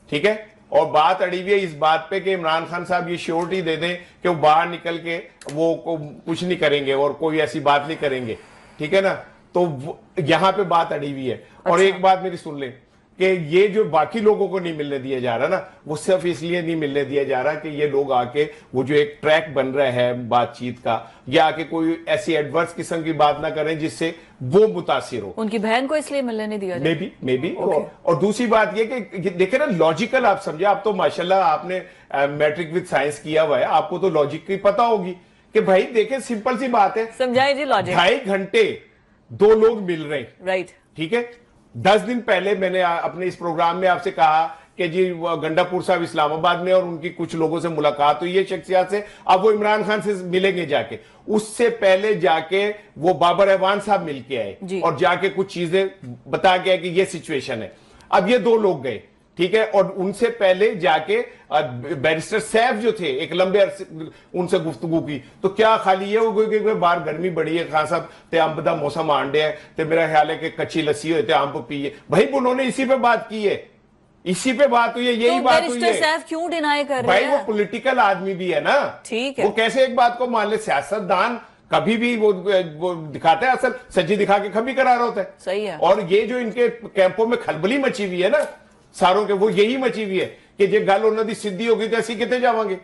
ठीक है। और बात अड़ी हुई है इस बात पे कि इमरान खान साहब ये श्योरिटी दे दें कि वो बाहर निकल के वो कुछ नहीं करेंगे और कोई ऐसी बात नहीं करेंगे, ठीक है ना। तो यहां पे बात अड़ी हुई है। और एक बात मेरी सुन लें कि ये जो बाकी लोगों को नहीं मिलने दिया जा रहा ना, वो सिर्फ इसलिए नहीं मिलने दिया जा रहा कि ये लोग आके वो जो एक ट्रैक बन रहा है बातचीत का, या आके कोई ऐसी एडवर्स किस्म की बात ना करें जिससे वो मुतासिर हो। उनकी बहन को इसलिए मिलने नहीं दिया जाए, मे बी। और दूसरी बात ये कि देखे ना, लॉजिकल आप समझे, आप तो माशाल्लाह आपने मैट्रिक विद साइंस किया हुआ है, आपको तो लॉजिक की पता होगी कि भाई देखे सिंपल सी बात है, समझाइए जी लॉजिक। 2.5 घंटे 2 लोग मिल रहे हैं, राइट, ठीक है। 10 दिन पहले मैंने अपने इस प्रोग्राम में आपसे कहा कि जी गंडापुर साहब इस्लामाबाद में और उनकी कुछ लोगों से मुलाकात हुई है शख्सियत से, अब वो इमरान खान से मिलेंगे जाके। उससे पहले जाके वो बाबर एवान साहब मिल के आए और जाके कुछ चीजें बता के आए कि ये सिचुएशन है। अब ये 2 लोग गए, ठीक है। और उनसे पहले जाके बैरिस्टर सैफ जो थे, एक लंबे अरसे उनसे गुफ्तगू की, तो क्या खाली ये हो गई कि बाहर गर्मी बड़ी है, खान साहब ते अंब दा मौसम आंडे है, ते मेरा ख्याल है कि कच्ची लस्सी होते अंब पिए, भाई उन्होंने इसी पे बात की है, इसी पे बात हुई है, यही बात हुई है। बैरिस्टर सैफ क्यों डिनाई कर रहे हैं? भाई वो पॉलिटिकल आदमी भी है ना, ठीक है। वो कैसे एक बात को मान ले, सियासतदान कभी भी वो दिखाता है असल, सज्जी दिखा के कभी करार होता है, सही है। और ये जो इनके कैंपों में खलबली मची हुई है ना सारों के, वो यही मची हुई है कि जे गल उन्होंने सिद्धि होगी तो असी कितने जावांगे।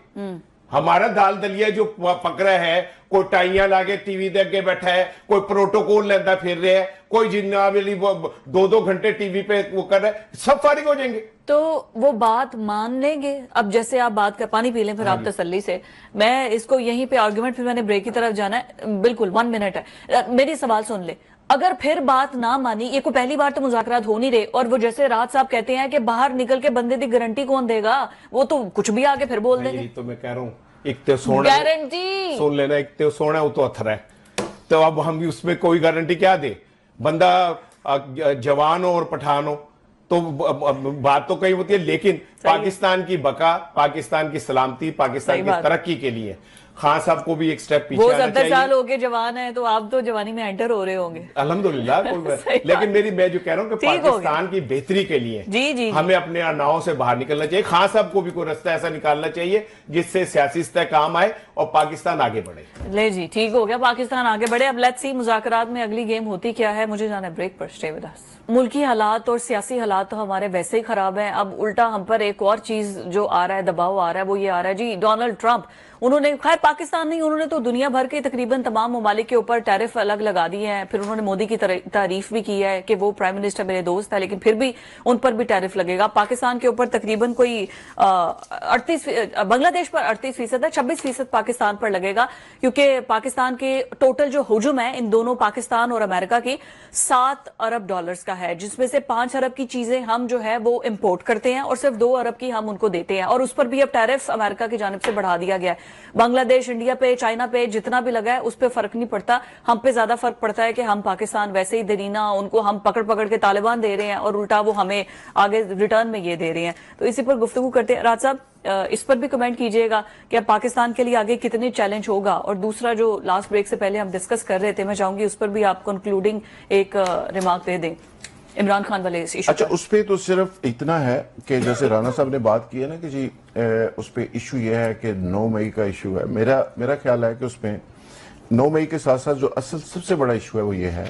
हमारा दाल दलिया जो पक रहा है, कोई टाइयां लाके टीवी दे अगे बैठा है, कोई प्रोटोकॉल लेंदा फिर रहा है, कोई जिन्ना वाली वो 2-2 घंटे टीवी पे वो कर रहा है, सब फारिग हो जाएंगे। तो वो बात मान लेंगे। अब जैसे आप बात कर, पानी पी लें फिर आप तसल्ली से। मैं इसको यहीं पे आर्गुमेंट, फिर मैंने ब्रेक की तरफ जाना है, बिल्कुल 1 मिनट है। मेरी सवाल सुन ले, अगर फिर बात ना मानी, ये कोई पहली बार तो मुज़ाकरात हो नहीं रहे, और वो जैसे राज साहब कहते हैं कि बाहर निकल के बंदे की गारंटी कौन देगा, वो तो कुछ भी आके फिर बोल देंगे। तो मैं कह रहा हूँ, एक तो सोना गारंटी सुन लेना, एक तो सोना वो तो अथर है, तो अब हम भी उसमें कोई गारंटी क्या दे? बंदा जवान हो और पठान हो तो बात तो कही होती है, लेकिन पाकिस्तान की बका, पाकिस्तान की सलामती, पाकिस्तान की तरक्की के लिए खान साहब को भी एक स्टेप पीछे आना चाहिए। वो 70 साल हो गए जवान है, तो आप तो जवानी में एंटर हो रहे होंगे अल्हम्दुलिल्लाह। लेकिन मैं जो कह रहा हूँ कि पाकिस्तान की बेहतरी के लिए जी हमें अपने अनाओं से बाहर निकलना चाहिए। खान साहब को भी कोई रास्ता ऐसा निकालना चाहिए जिससे सियासी इस्तेहकाम आए और पाकिस्तान आगे बढ़े। ले जी, ठीक हो गया, पाकिस्तान आगे बढ़े। अब लेट्स सी मुज़ाकरात में अगली गेम होती क्या है। मुझे जाना है ब्रेक पर, स्टे विद अस। मुल्की हालात और सियासी हालात तो हमारे वैसे ही खराब हैं, अब उल्टा हम पर एक और चीज जो आ रहा है, दबाव आ रहा है, वो ये आ रहा है जी, डोनाल्ड ट्रंप, उन्होंने, खैर पाकिस्तान नहीं, उन्होंने तो दुनिया भर के तकरीबन तमाम ममालिक के ऊपर टैरिफ अलग लगा दिए हैं। फिर उन्होंने मोदी की तारीफ भी की है कि वो प्राइम मिनिस्टर मेरे दोस्त है, लेकिन फिर भी उन पर भी टैरिफ लगेगा। पाकिस्तान के ऊपर तकरीबन कोई 38, बांग्लादेश पर 38% है, 26% पाकिस्तान पर लगेगा, क्योंकि पाकिस्तान के टोटल जो हुजूम है इन दोनों पाकिस्तान और अमेरिका की $7 अरब का है, जिसमें से 5 अरब की चीजें हम जो है वो इंपोर्ट करते हैं और सिर्फ 2 अरब की हम उनको देते हैं, और उस पर भी अब टैरिफ अमेरिका की जानिब से बढ़ा दिया गया है। बांग्लादेश, इंडिया पे, चाइना पे जितना भी लगा है उस पर फर्क नहीं पड़ता, हम पे ज्यादा फर्क पड़ता है कि हम पाकिस्तान वैसे ही देरीना, उनको हम पकड़ पकड़ के तालिबान दे रहे हैं और उल्टा वो हमें आगे रिटर्न में ये दे रहे हैं। तो इसी पर गुफ्तगू करते हैं। राज साहब, इस पर भी कमेंट कीजिएगा कि पाकिस्तान के लिए आगे कितने चैलेंज होगा, और दूसरा जो लास्ट ब्रेक से पहले हम डिस्कस कर रहे थे, मैं चाहूंगी उस पर भी आप कंक्लूडिंग एक रिमार्क दे दें इमरान खान वाले इशू। अच्छा, उस पर तो सिर्फ इतना है कि जैसे राना साहब ने बात की है ना कि जी उस पर इशू ये है कि 9 मई का इशू है। मेरा ख्याल है कि उसमें 9 मई के साथ साथ जो असल सबसे बड़ा इशू है वो ये है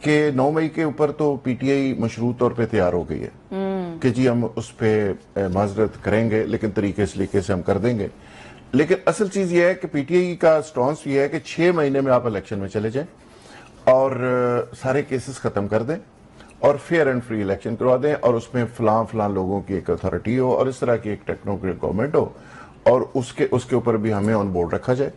कि 9 मई के ऊपर तो पीटीआई मशरूत तौर पे तैयार हो गई है कि जी हम उस पर माजरत करेंगे, लेकिन तरीके सलीके से हम कर देंगे। लेकिन असल चीज ये है कि पीटीआई का स्टॉन्स ये है कि 6 महीने में आप इलेक्शन में चले जाएं और सारे केसेस खत्म कर दें और फेयर एंड फ्री इलेक्शन करवा दें, और उसमें फलां लोगों की एक अथॉरिटी हो और इस तरह की एक टेक्नोक्रेट गवर्नमेंट हो, और उसके ऊपर भी हमें ऑन बोर्ड रखा जाए।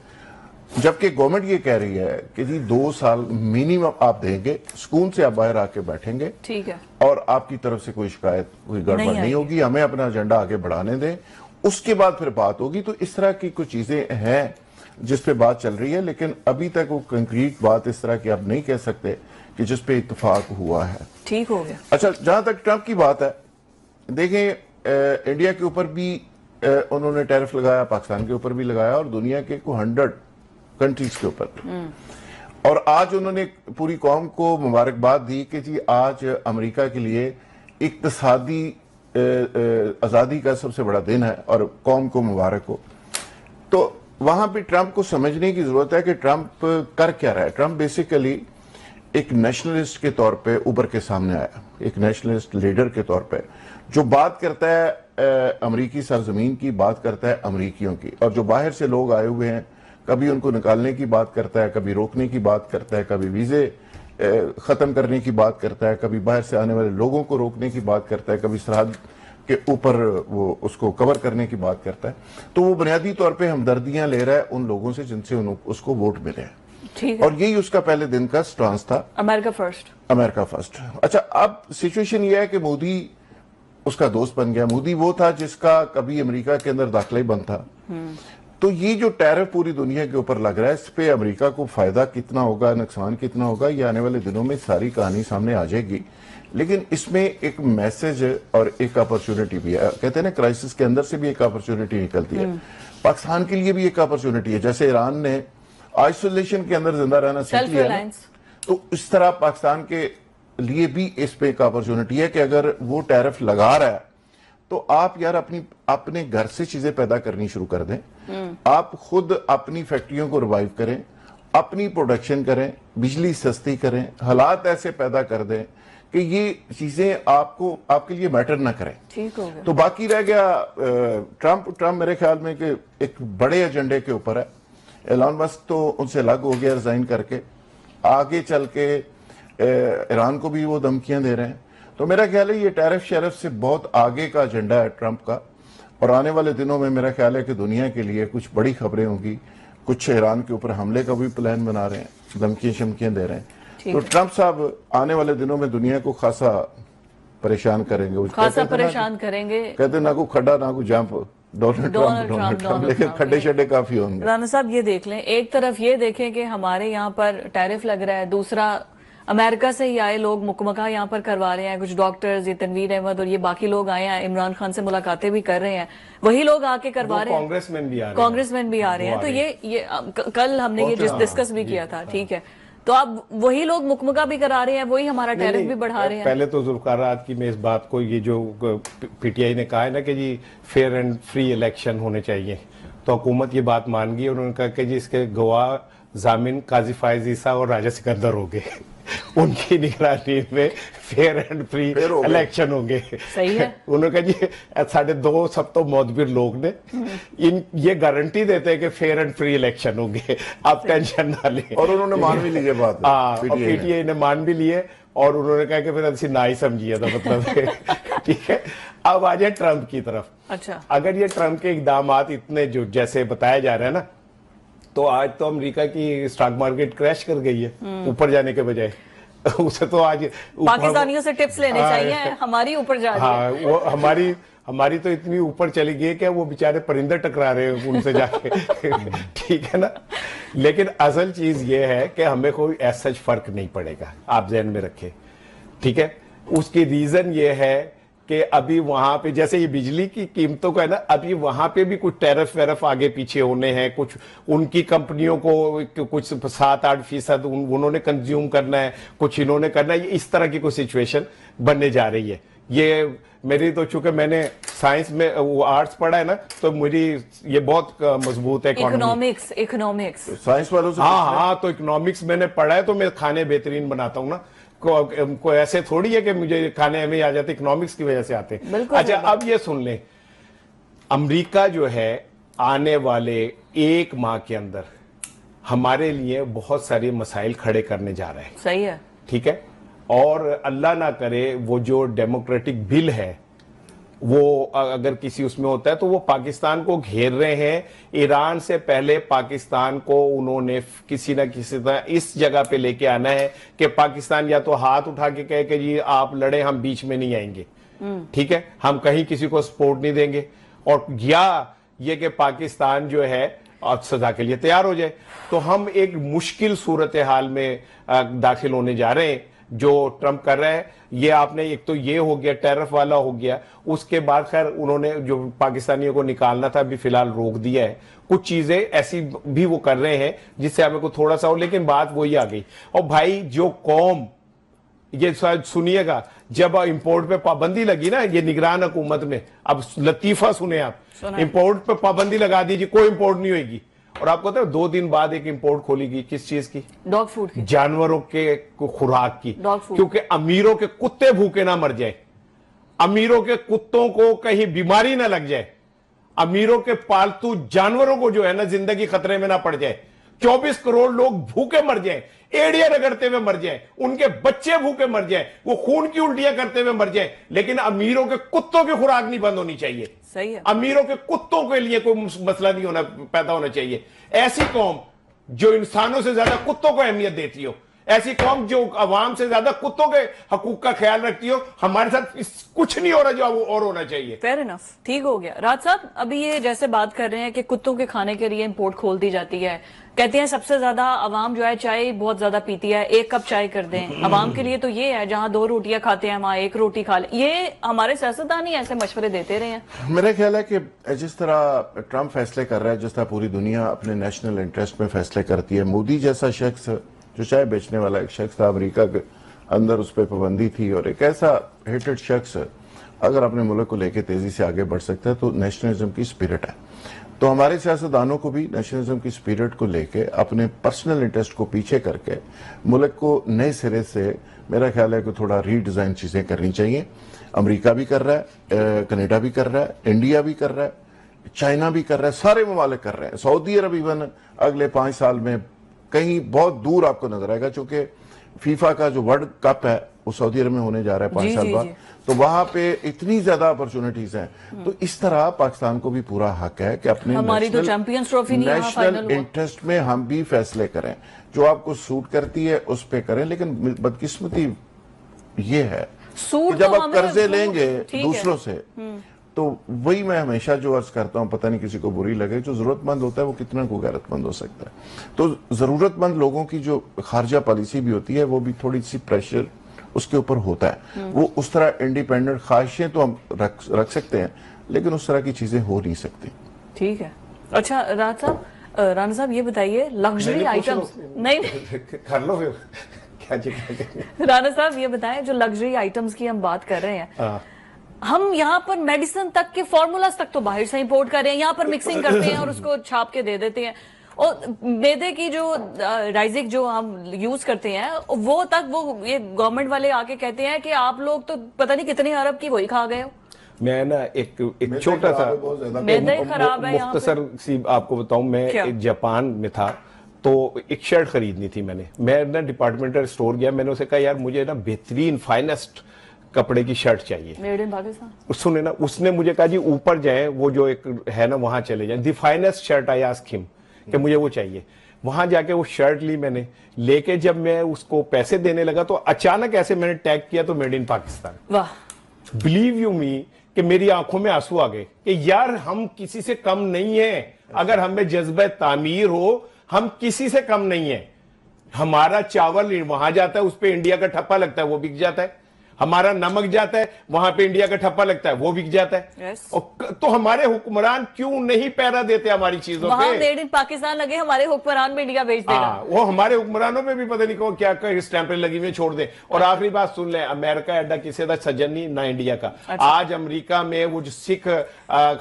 जबकि गवर्नमेंट ये कह रही है कि जी 2 साल मिनिमम आप देंगे, सुकून से आप बाहर आके बैठेंगे, ठीक है, और आपकी तरफ से कोई शिकायत, कोई गड़बड़ नहीं होगी, हमें अपना एजेंडा आगे बढ़ाने दें, उसके बाद फिर बात होगी। तो इस तरह की कुछ चीजें हैं जिस पे बात चल रही है, लेकिन अभी तक वो कंक्रीट बात इस तरह की आप नहीं कह सकते कि जिस पे इत्तेफाक हुआ है। ठीक हो गया। अच्छा, जहां तक ट्रंप की बात है, देखें इंडिया के ऊपर भी उन्होंने टैरिफ लगाया, पाकिस्तान के ऊपर भी लगाया, और दुनिया के 100 कंट्रीज के ऊपर भी। और आज उन्होंने पूरी कौम को मुबारकबाद दी कि जी आज अमेरिका के लिए इक्तिसादी आजादी का सबसे बड़ा दिन है और कौम को मुबारक हो। तो वहां पे ट्रंप को समझने की जरूरत है कि ट्रंप कर क्या रहा है। ट्रंप बेसिकली एक नेशनलिस्ट के तौर पे उभर के सामने आया, एक नेशनलिस्ट लीडर के तौर पे जो बात करता है अमरीकी सरजमीन की, बात करता है अमरीकियों की, और जो बाहर से लोग आए हुए हैं कभी उनको निकालने की बात करता है, कभी रोकने की बात करता है, कभी वीजे खत्म करने की बात करता है, कभी बाहर से आने वाले लोगों को रोकने की बात करता है, कभी सरहद के ऊपर वो उसको कवर करने की बात करता है। तो वो बुनियादी तौर पे हमदर्दियां ले रहा है उन लोगों से जिनसे उसको वोट मिले हैं, और यही उसका पहले दिन का स्टांस था, अमेरिका फर्स्ट। अच्छा, अब सिचुएशन ये है कि मोदी उसका दोस्त बन गया। मोदी वो था जिसका कभी अमेरिका के अंदर दाखिला ही बंद था। तो ये जो टैरिफ पूरी दुनिया के ऊपर लग रहा है, इस पे अमेरिका को फायदा कितना होगा, नुकसान कितना होगा, ये आने वाले दिनों में सारी कहानी सामने आ जाएगी। लेकिन इसमें एक मैसेज और एक अपॉर्चुनिटी भी है। कहते हैं ना, क्राइसिस के अंदर से भी एक अपॉर्चुनिटी निकलती है। पाकिस्तान के लिए भी एक अपॉर्चुनिटी है। जैसे ईरान ने आइसोलेशन के अंदर जिंदा रहना सीख लिया, तो इस तरह पाकिस्तान के लिए भी इस पे एक अपॉर्चुनिटी है कि अगर वो टैरिफ लगा रहा है तो आप यार अपने घर से चीजें पैदा करनी शुरू कर दें। आप खुद अपनी फैक्ट्रियों को रिवाइव करें, अपनी प्रोडक्शन करें, बिजली सस्ती करें, हालात ऐसे पैदा कर दें कि ये चीजें आपको आपके लिए मैटर ना करें। ठीक हो गया। तो बाकी रह गया ट्रंप मेरे ख्याल में कि एक बड़े एजेंडे के ऊपर है। एलन मस्क तो उनसे अलग हो गया रिजाइन करके, आगे चल के ईरान को भी वो धमकियां दे रहे हैं। तो मेरा ख्याल है ये टैरिफ शेरिफ से बहुत आगे का एजेंडा है ट्रंप का, और आने वाले दिनों में मेरा ख्याल है कि दुनिया के लिए कुछ बड़ी खबरें होंगी। कुछ ईरान के ऊपर हमले का भी प्लान बना रहे हैं, धमकियां शमकियां दे रहे हैं। तो ट्रंप साहब आने वाले दिनों में दुनिया को खासा परेशान करेंगे, खासा परेशान करेंगे। कहते ना को खड्डा ना को जंप, डोनाल्ड ट्रंप, लेकिन खड्डे शड्डे काफी होंगे। राना साहब ये देख लें, एक तरफ ये देखें कि हमारे यहाँ पर टैरिफ लग रहा है, दूसरा अमेरिका से ही आए लोग मुकमका यहाँ पर करवा रहे हैं, कुछ डॉक्टर्स, ये तनवीर अहमद और ये बाकी लोग आए हैं, इमरान खान से मुलाकातें भी कर रहे हैं, वही लोग आके करवा रहे हैं। कांग्रेसमैन भी आ रहे हैं। तो ये कल हमने ये डिस्कस भी किया था, ठीक है। तो अब वही लोग मुकमका भी करा रहे हैं, वही हमारा टैरिफ भी बढ़ा रहे हैं। पहले तो जुल्फकार आज की मैं इस बात को, ये जो पीटीआई ने कहा है ना कि जी फेयर एंड फ्री इलेक्शन होने चाहिए, तो हुकूमत ये बात मान गई। उन्होंने कहा कि जी इसके गवाह जामिन काजी फायज ईसा और राजा सिकंदर हो गए उनकी निगरानी में फेयर एंड फ्री इलेक्शन होंगे। सही है। उन्होंने कहा जी साढ़े 2 सब तो मौतबिर लोग ने ये गारंटी देते हैं कि फेयर एंड फ्री इलेक्शन होंगे, आप टेंशन ना लें। और उन्होंने मान भी ली बात, पीटीआई ने मान भी लिए, और उन्होंने कहा कि फिर अच्छी ना ही समझिए था, मतलब ठीक है। अब आ जाए ट्रंप की तरफ। अच्छा, अगर ये ट्रंप के इकदाम इतने जो जैसे बताया जा रहा है ना, तो आज तो अमेरिका की स्टॉक मार्केट क्रैश कर गई है ऊपर जाने के बजाय। उसे तो आज पाकिस्तानियों से टिप्स लेने चाहिए, हमारी ऊपर जा रही है। हाँ, वो हमारी तो इतनी ऊपर चली गई कि वो बेचारे परिंदे टकरा रहे हैं उनसे जाके ठीक है ना। लेकिन असल चीज ये है कि हमें कोई ऐसा फर्क नहीं पड़ेगा, आप ध्यान में रखें, ठीक है। उसकी रीजन ये है कि अभी वहां पे जैसे ये बिजली की कीमतों का है ना, अभी वहां पे भी कुछ टैरिफ वैरफ आगे पीछे होने हैं, कुछ उनकी कंपनियों को कुछ 7-8% उन्होंने कंज्यूम करना है, कुछ इन्होंने करना है। इस तरह की कोई सिचुएशन बनने जा रही है। ये मेरी तो चूंकि मैंने साइंस में वो आर्ट्स पढ़ा है ना, तो मेरी ये बहुत मजबूत है इकोनॉमिक्स साइंस वालों से। हाँ, तो इकोनॉमिक्स मैंने पढ़ा है, तो मैं खाने बेहतरीन बनाता हूँ ना। को ऐसे थोड़ी है कि मुझे खाने में आ जाते, इकोनॉमिक्स की वजह से आते। अच्छा, अब ये सुन लें, अमेरिका जो है आने वाले 1 माह के अंदर हमारे लिए बहुत सारे मसाइल खड़े करने जा रहे हैं। सही है, ठीक है। और अल्लाह ना करे वो जो डेमोक्रेटिक बिल है वो अगर किसी उसमें होता है तो वो पाकिस्तान को घेर रहे हैं। ईरान से पहले पाकिस्तान को उन्होंने किसी ना किसी तरह इस जगह पे लेके आना है कि पाकिस्तान या तो हाथ उठा के कहे कि जी आप लड़े, हम बीच में नहीं आएंगे, ठीक है, हम कहीं किसी को सपोर्ट नहीं देंगे, और या ये कि पाकिस्तान जो है सजा के लिए तैयार हो जाए। तो हम एक मुश्किल सूरत हाल में दाखिल होने जा रहे हैं जो ट्रंप कर रहा है। ये आपने एक तो ये हो गया, टैरिफ वाला हो गया, उसके बाद खैर उन्होंने जो पाकिस्तानियों को निकालना था अभी फिलहाल रोक दिया है। कुछ चीजें ऐसी भी वो कर रहे हैं जिससे हमें को थोड़ा सा हो, लेकिन बात वही आ गई। और भाई जो कौम, ये सुनिएगा, जब इंपोर्ट पे पाबंदी लगी ना ये निगरान हुकूमत में, अब लतीफा सुने आप, इंपोर्ट पे पाबंदी लगा दीजिए, कोई इंपोर्ट नहीं होगी। और आपको पता है 2 दिन बाद एक इंपोर्ट खोली गई, किस चीज की? डॉग फूड की, जानवरों के खुराक की, क्योंकि अमीरों के कुत्ते भूखे ना मर जाए, अमीरों के कुत्तों को कहीं बीमारी ना लग जाए, अमीरों के पालतू जानवरों को जो है ना जिंदगी खतरे में ना पड़ जाए। 24 करोड़ लोग भूखे मर जाए, एड़ियां रगड़ते हुए मर जाए, उनके बच्चे भूखे मर जाए, वो खून की उल्टियां करते हुए मर जाए, लेकिन अमीरों के कुत्तों की खुराक नहीं बंद होनी चाहिए। सही है। अमीरों के कुत्तों के लिए कोई मसला नहीं होना पैदा होना चाहिए। ऐसी कौम जो इंसानों से ज्यादा कुत्तों को अहमियत देती हो, ऐसी कौम जो अवाम से ज्यादा कुत्तों के हकूक का ख्याल रखती हो, हमारे साथ कुछ नहीं हो रहा जो और होना चाहिए। फेयर इनफ, ठीक हो गया। राज साहब, अभी ये जैसे बात कर रहे हैं कि कुत्तों के खाने के लिए इंपोर्ट खोल दी जाती है, कहते हैं सबसे ज्यादा अवाम जो है चाय बहुत ज्यादा पीती है, 1 कप चाय कर दें अवाम के लिए, तो ये है जहां 2 रोटियां खाते हैं वहां 1 रोटी खा ले। ये हमारे सियासतदान ही ऐसे मशवरे देते रहे हैं। मेरा ख्याल है कि जिस तरह ट्रंप फैसले कर रहा है, जिस तरह पूरी दुनिया अपने नेशनल इंटरेस्ट में फैसले करती है, मोदी जैसा शख्स जो चाय बेचने वाला एक शख्स था, अमेरिका के अंदर उस पर पाबंदी थी, और एक ऐसा हेटेड शख्स अगर अपने मुल्क को लेकर तेजी से आगे बढ़ सकता है तो नेशनलिज्म की स्पिरिट है। तो हमारे सियासतदानों को भी नेशनलिज्म की स्पिरिट को लेके अपने पर्सनल इंटरेस्ट को पीछे करके मुल्क को नए सिरे से मेरा ख्याल है कि थोड़ा रीडिजाइन चीजें करनी चाहिए। अमेरिका भी कर रहा है, कनाडा भी कर रहा है, इंडिया भी कर रहा है, चाइना भी कर रहा है, सारे ममालिक कर रहे हैं। सऊदी अरब इवन अगले 5 साल में कहीं बहुत दूर आपको नजर आएगा, चूंकि फीफा का जो वर्ल्ड कप है वो सऊदी अरब में होने जा रहा है 5 साल बाद, तो वहां पे इतनी ज्यादा अपॉर्चुनिटीज हैं। तो इस तरह पाकिस्तान को भी पूरा हक है कि अपने हमारी तो चैंपियंस ट्रॉफी नहीं यहाँ फाइनल नेशनल हुआ। इंटरेस्ट में हम भी फैसले करें, जो आपको सूट करती है उस पे करें। लेकिन बदकिस्मती ये है सूट कि जब तो आप हमें कर्जे वो- लेंगे ठीक है। दूसरों से, तो वही मैं हमेशा जो अर्ज करता हूं, पता नहीं किसी को बुरी लगे, जो जरूरतमंद होता है वो कितना को गैरतमंद हो सकता है। तो जरूरतमंद लोगों की जो खारजा पॉलिसी भी होती है वो भी थोड़ी सी प्रेशर उसके ऊपर होता है। वो उस तरह इंडिपेंडेंट ख्वाहिशें तो हम रख सकते हैं, लेकिन उस तरह की चीजें हो नहीं सकती। ठीक है। अच्छा राणा साहब ये बताइए, लग्जरी आइटम्स नहीं कर लो फिर क्या जी। राणा साहब ये बताएं, जो लग्जरी आइटम्स की हम बात कर रहे हैं, हाँ। हम यहाँ पर मेडिसिन तक के फॉर्मूलाज तक तो बाहर से इंपोर्ट कर रहे हैं, यहाँ पर मिक्सिंग करते हैं और उसको छाप के दे देते हैं। और मैदे की जो राइजिक जो हम यूज करते हैं वो तक वो ये गवर्नमेंट वाले आके कहते हैं कि आप लोग तो पता नहीं कितने अरब की वही खा गए हो। मैं ना एक छोटा सा मैदा ही खराब है यहाँ पे। मुख्तसर सी आपको बताऊं, मैं क्या? एक जापान में था, तो एक शर्ट खरीदनी थी मैं ना डिपार्टमेंटल स्टोर गया, मैंने उसे कहा यार मुझे ना बेहतरीन फाइनेस्ट कपड़े की शर्ट चाहिए। Made in Pakistan. सुने ना, उसने मुझे कहा जी ऊपर जाए, वो जो एक है ना वहां चले जाए, the finest shirt I asked him कि मुझे वो चाहिए। वहां जाके वो शर्ट ली मैंने, लेके जब मैं उसको पैसे देने लगा तो अचानक ऐसे मैंने टैग किया तो मेड इन पाकिस्तान। वाह। बिलीव यू मी कि मेरी आंखों में आंसू आ गए कि यार हम किसी से कम नहीं है। अगर हमें जज्बा तामीर हो, हम किसी से कम नहीं है। हमारा चावल वहां जाता है, उस पे इंडिया का ठप्पा लगता है, वो बिक जाता है। हमारा नमक जाता है, वहां पे इंडिया का ठप्पा लगता है, वो बिक जाता है। Yes. और तो हमारे हुक्मरान क्यों नहीं पैरा देते हमारी चीजों वहां पे? मेड इन पाकिस्तान लगे, हमारे हुक्मरान में इंडिया भेज देगा। वो हमारे हुक्मरानों में भी पता नहीं को क्या स्टैंपें लगी हुई, छोड़ दे। और आखिरी बात सुन ले, अमेरिका एडा किसी का सज्जन नहीं ना इंडिया का। अच्छा। आज अमेरिका में वो जो सिख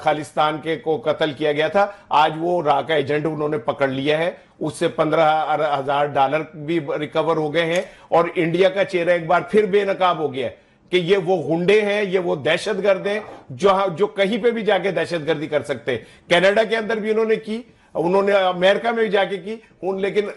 खालिस्तान के को कत्ल किया गया था, आज वो रा का एजेंट उन्होंने पकड़ लिया है, उससे $15,000 भी रिकवर हो गए हैं। और इंडिया का चेहरा एक बार फिर बेनकाब हो गया है कि ये वो गुंडे हैं, ये वो दहशतगर्द हैं जो कहीं पे भी जाके दहशतगर्दी कर सकते हैं। कनाडा के अंदर भी उन्होंने की, उन्होंने अमेरिका में भी जाके की, लेकिन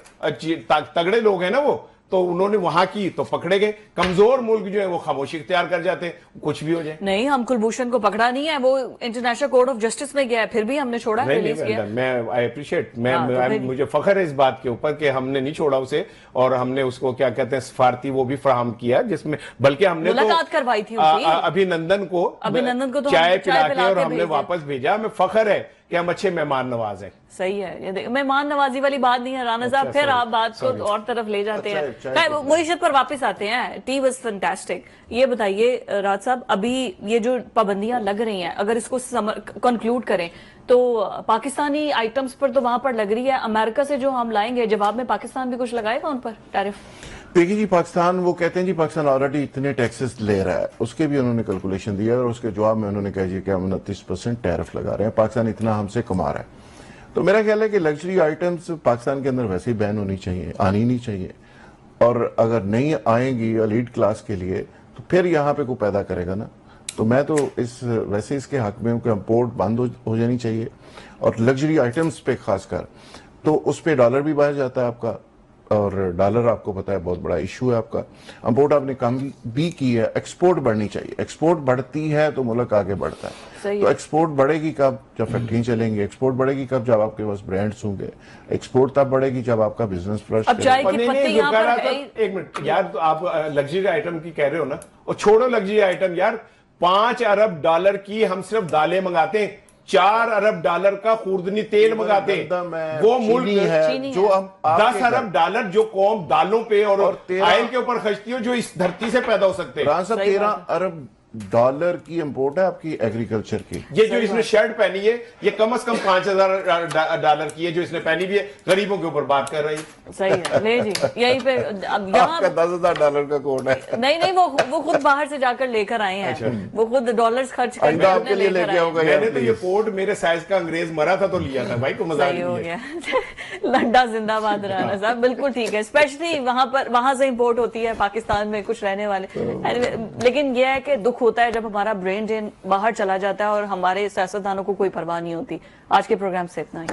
तगड़े लोग हैं ना वो, तो उन्होंने वहां की तो पकड़े गए। कमजोर मुल्क जो है वो खामोशी इख्तियार कर जाते हैं, कुछ भी हो जाए। नहीं, हम कुलभूषण को पकड़ा नहीं है, वो इंटरनेशनल कोर्ट ऑफ जस्टिस में गया है, फिर भी हमने छोड़ा, रिलीज किया। मैं आई अप्रिशिएट, तो मुझे फख्र है इस बात के ऊपर कि हमने नहीं छोड़ा उसे, और हमने उसको क्या कहते हैं सफारती वो भी फराहम किया, जिसमें बल्कि हमने मुलाकात करवाई थी उसकी। अभिनंदन को तो चाय पिला पिला के और हमने भेजे। वापस भेजा। हमें फख्र है कि हम अच्छे मेहमान नवाज हैं। सही है, ये मेहमान नवाजी वाली बात नहीं है राणा साहब, फिर आप बात को और तरफ ले जाते हैं। मुईशत पर वापस आते हैं। Tea was fantastic. ये बताइए राज साहब, अभी ये जो पाबंदियां लग रही हैं, अगर इसको कंक्लूड करें तो पाकिस्तानी आइटम्स पर तो वहां पर लग रही है, अमेरिका से जो हम लाएंगे जवाब में पाकिस्तान भी कुछ लगाएगा उन पर टैरिफ? देखिए जी, पाकिस्तान वो कहते हैं जी पाकिस्तान ऑलरेडी इतने टैक्सेस ले रहा है, उसके भी उन्होंने कैलकुलेशन दिया और उसके जवाब में उन्होंने कहा जी कि हम 29% टैरिफ लगा रहे हैं, पाकिस्तान इतना हमसे कमा रहा है। तो मेरा ख्याल है कि लग्जरी आइटम्स पाकिस्तान के अंदर वैसे ही बैन होनी चाहिए, आनी नहीं चाहिए। और अगर नहीं आएंगी एलीट क्लास के लिए तो फिर यहाँ पे कोई पैदा करेगा ना। तो मैं तो वैसे इसके हक में हूँ कि इम्पोर्ट बंद हो जानी चाहिए। और लग्जरी आइटम्स पे खासकर तो उस पर डॉलर भी बाहर जाता है आपका, और डॉलर आपको पता है बहुत बड़ा इशू है आपका। इम्पोर्ट आपने कम भी की है, एक्सपोर्ट बढ़नी चाहिए। एक्सपोर्ट बढ़ती है तो मुल्क आगे बढ़ता है। तो एक्सपोर्ट बढ़ेगी कब? जब फैक्ट्री चलेंगी। एक्सपोर्ट बढ़ेगी कब? जब आपके पास ब्रांड्स होंगे। एक्सपोर्ट तब बढ़ेगी जब आपका बिजनेस फ्लश एक मिनट यार, तो आप लग्जरी आइटम की कह रहे हो ना, और छोड़ो लग्जरी आइटम यार, $5 अरब की हम सिर्फ दालें मंगाते हैं, $4 अरब का खुर्दनी तेल मंगाते हैं। वो मुल्क है जो हम $10 अरब जो कौम दालों पे और ऑयल के ऊपर खर्चती हो, जो इस धरती से पैदा हो सकते हैं। 13 अरब डॉलर की इंपोर्ट है आपकी एग्रीकल्चर की। ये जो इसने शर्ट पहनी है ये कम से कम $5,000 की है जो इसने पहनी भी है, गरीबों के ऊपर बात कर रही है। सही है, ले जी यहीं पे। अब यहाँ आपका $10,000 का कोड है। नहीं, वो खुद बाहर से जाकर लेकर आए हैं, वो खुद डॉलर्स खर्च करके आपके लिए लेके आऊंगा। मैंने तो ये कोट मेरे साइज का अंग्रेज मरा था तो लिया था भाई, को मजाक सही हो नहीं गया। है। लड्डा जिंदाबाद राणा साहब, बिल्कुल ठीक है। स्पेशली वहां से इंपोर्ट होती है पाकिस्तान में कुछ रहने वाले। लेकिन यह है कि दुख होता है जब हमारा ब्रेन ड्रेन बाहर चला जाता है और हमारे सियासतदानों को कोई परवाह नहीं होती। आज के प्रोग्राम से इतना ही।